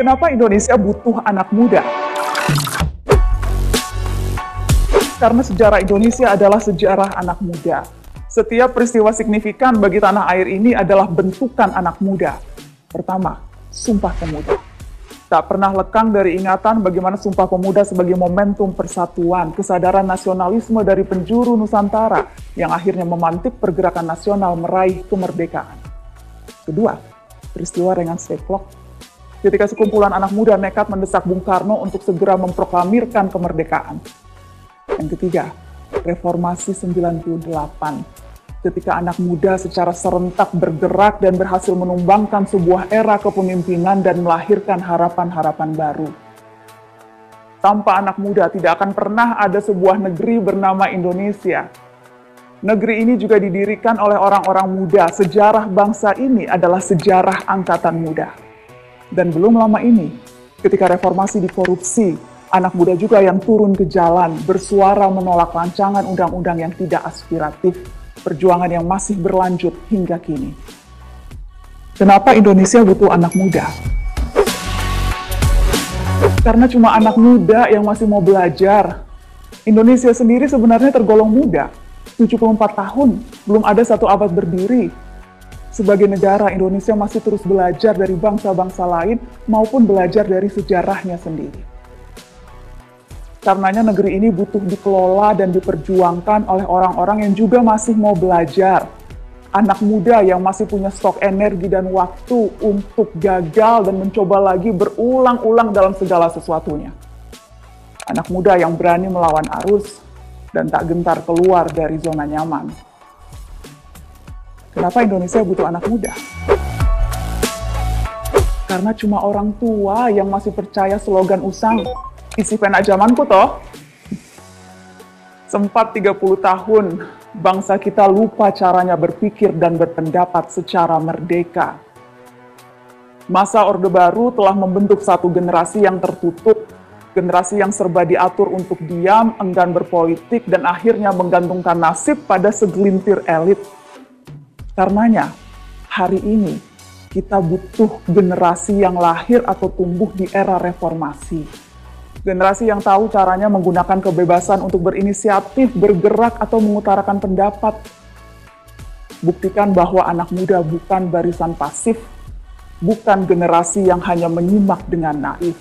Kenapa Indonesia butuh anak muda? Karena sejarah Indonesia adalah sejarah anak muda. Setiap peristiwa signifikan bagi tanah air ini adalah bentukan anak muda. Pertama, Sumpah Pemuda. Tak pernah lekang dari ingatan bagaimana Sumpah Pemuda sebagai momentum persatuan, kesadaran nasionalisme dari penjuru Nusantara yang akhirnya memantik pergerakan nasional meraih kemerdekaan. Kedua, peristiwa Rengas Dengklok. Ketika sekumpulan anak muda nekat mendesak Bung Karno untuk segera memproklamirkan kemerdekaan. Yang ketiga, Reformasi 98. Ketika anak muda secara serentak bergerak dan berhasil menumbangkan sebuah era kepemimpinan dan melahirkan harapan-harapan baru. Tanpa anak muda tidak akan pernah ada sebuah negeri bernama Indonesia. Negeri ini juga didirikan oleh orang-orang muda. Sejarah bangsa ini adalah sejarah angkatan muda. Dan belum lama ini, ketika reformasi dikorupsi, anak muda juga yang turun ke jalan, bersuara menolak rancangan undang-undang yang tidak aspiratif, perjuangan yang masih berlanjut hingga kini. Kenapa Indonesia butuh anak muda? Karena cuma anak muda yang masih mau belajar. Indonesia sendiri sebenarnya tergolong muda, 74 tahun, belum ada satu abad berdiri. Sebagai negara, Indonesia masih terus belajar dari bangsa-bangsa lain maupun belajar dari sejarahnya sendiri. Karenanya negeri ini butuh dikelola dan diperjuangkan oleh orang-orang yang juga masih mau belajar. Anak muda yang masih punya stok energi dan waktu untuk gagal dan mencoba lagi berulang-ulang dalam segala sesuatunya. Anak muda yang berani melawan arus dan tak gentar keluar dari zona nyaman. Kenapa Indonesia butuh anak muda? Karena cuma orang tua yang masih percaya slogan usang, isi pena zamanku toh. Sempat 30 tahun, bangsa kita lupa caranya berpikir dan berpendapat secara merdeka. Masa Orde Baru telah membentuk satu generasi yang tertutup, generasi yang serba diatur untuk diam, enggan berpolitik, dan akhirnya menggantungkan nasib pada segelintir elit. Karenanya, hari ini kita butuh generasi yang lahir atau tumbuh di era reformasi. Generasi yang tahu caranya menggunakan kebebasan untuk berinisiatif, bergerak, atau mengutarakan pendapat. Buktikan bahwa anak muda bukan barisan pasif, bukan generasi yang hanya menyimak dengan naif.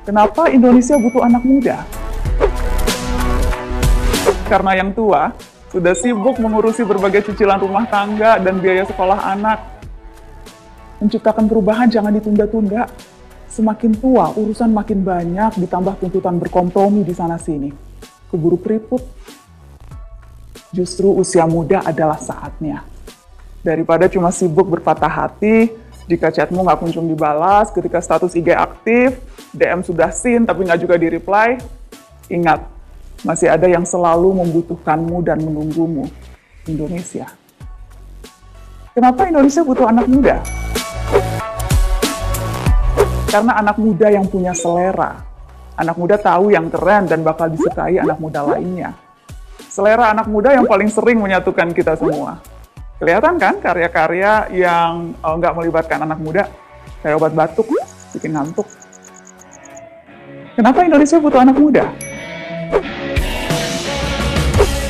Kenapa Indonesia butuh anak muda? Karena yang tua sudah sibuk mengurusi berbagai cicilan rumah tangga dan biaya sekolah anak. Menciptakan perubahan jangan ditunda-tunda. Semakin tua, urusan makin banyak, ditambah tuntutan berkompromi di sana-sini. Keburu keriput. Justru usia muda adalah saatnya. Daripada cuma sibuk berpatah hati, jika chatmu nggak kunjung dibalas, ketika status IG aktif, DM sudah seen tapi nggak juga di-reply, ingat, masih ada yang selalu membutuhkanmu dan menunggumu. Indonesia. Kenapa Indonesia butuh anak muda? Karena anak muda yang punya selera. Anak muda tahu yang keren dan bakal disukai anak muda lainnya. Selera anak muda yang paling sering menyatukan kita semua. Kelihatan kan karya-karya yang nggak melibatkan anak muda? Kayak obat batuk, bikin ngantuk. Kenapa Indonesia butuh anak muda?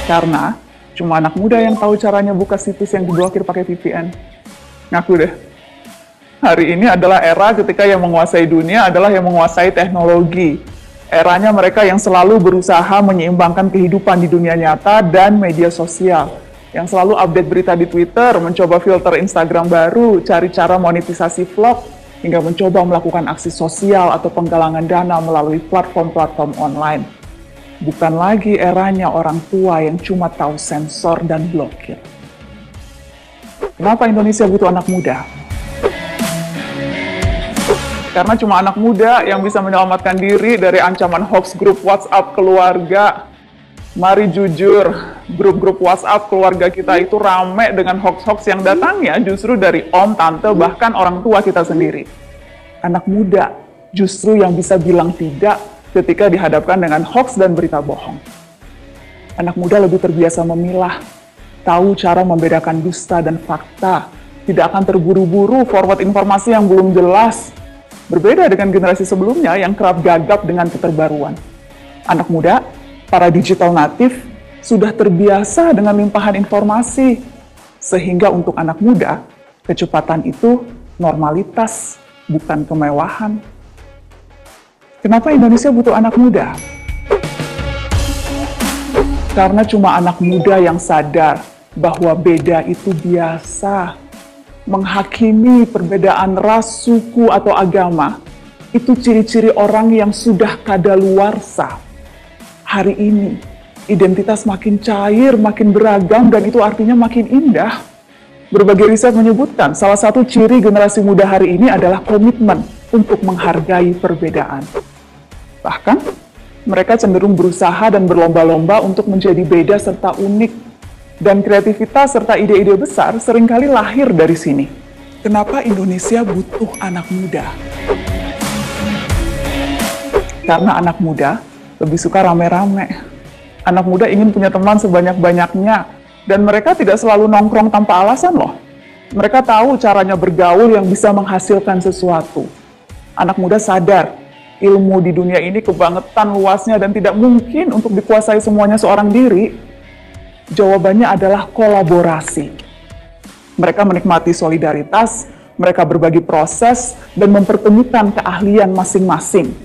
Karena cuma anak muda yang tahu caranya buka situs yang diblokir pakai VPN. Ngaku deh. Hari ini adalah era ketika yang menguasai dunia adalah yang menguasai teknologi. Eranya mereka yang selalu berusaha menyeimbangkan kehidupan di dunia nyata dan media sosial. Yang selalu update berita di Twitter, mencoba filter Instagram baru, cari cara monetisasi vlog, hingga mencoba melakukan aksi sosial atau penggalangan dana melalui platform-platform online. Bukan lagi eranya orang tua yang cuma tahu sensor dan blokir. Kenapa Indonesia butuh anak muda? Karena cuma anak muda yang bisa menyelamatkan diri dari ancaman hoax grup WhatsApp keluarga. Mari jujur, grup-grup WhatsApp keluarga kita itu rame dengan hoax-hoax yang datangnya justru dari om, tante, bahkan orang tua kita sendiri. Anak muda justru yang bisa bilang tidak ketika dihadapkan dengan hoax dan berita bohong. Anak muda lebih terbiasa memilah, tahu cara membedakan dusta dan fakta, tidak akan terburu-buru forward informasi yang belum jelas. Berbeda dengan generasi sebelumnya yang kerap gagap dengan keterbaruan. Anak muda, para digital native, sudah terbiasa dengan limpahan informasi, sehingga untuk anak muda, kecepatan itu normalitas, bukan kemewahan. Kenapa Indonesia butuh anak muda? Karena cuma anak muda yang sadar bahwa beda itu biasa. Menghakimi perbedaan ras, suku, atau agama, itu ciri-ciri orang yang sudah kadaluarsa. Hari ini, identitas makin cair, makin beragam, dan itu artinya makin indah. Berbagai riset menyebutkan salah satu ciri generasi muda hari ini adalah komitmen untuk menghargai perbedaan. Bahkan, mereka cenderung berusaha dan berlomba-lomba untuk menjadi beda serta unik. Dan kreativitas serta ide-ide besar seringkali lahir dari sini. Kenapa Indonesia butuh anak muda? Karena anak muda lebih suka rame-rame. Anak muda ingin punya teman sebanyak-banyaknya, dan mereka tidak selalu nongkrong tanpa alasan loh. Mereka tahu caranya bergaul yang bisa menghasilkan sesuatu. Anak muda sadar, ilmu di dunia ini kebangetan luasnya dan tidak mungkin untuk dikuasai semuanya seorang diri. Jawabannya adalah kolaborasi. Mereka menikmati solidaritas, mereka berbagi proses, dan mempertemukan keahlian masing-masing.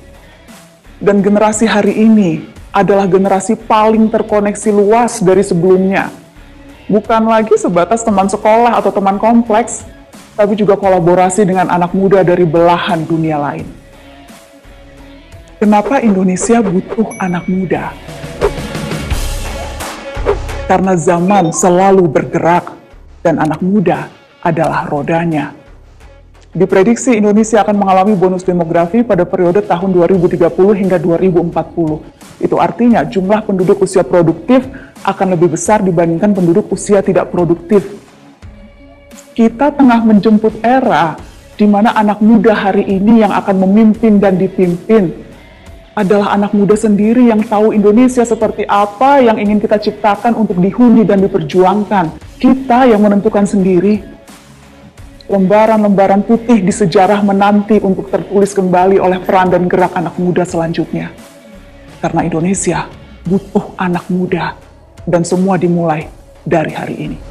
Dan generasi hari ini adalah generasi paling terkoneksi luas dari sebelumnya. Bukan lagi sebatas teman sekolah atau teman kompleks, tapi juga kolaborasi dengan anak muda dari belahan dunia lain. Kenapa Indonesia butuh anak muda? Karena zaman selalu bergerak, dan anak muda adalah rodanya. Diprediksi Indonesia akan mengalami bonus demografi pada periode tahun 2030 hingga 2040. Itu artinya jumlah penduduk usia produktif akan lebih besar dibandingkan penduduk usia tidak produktif. Kita tengah menjemput era di mana anak muda hari ini yang akan memimpin dan dipimpin adalah anak muda sendiri yang tahu Indonesia seperti apa yang ingin kita ciptakan untuk dihuni dan diperjuangkan. Kita yang menentukan sendiri. Lembaran-lembaran putih di sejarah menanti untuk tertulis kembali oleh peran dan gerak anak muda selanjutnya. Karena Indonesia butuh anak muda, dan semua dimulai dari hari ini.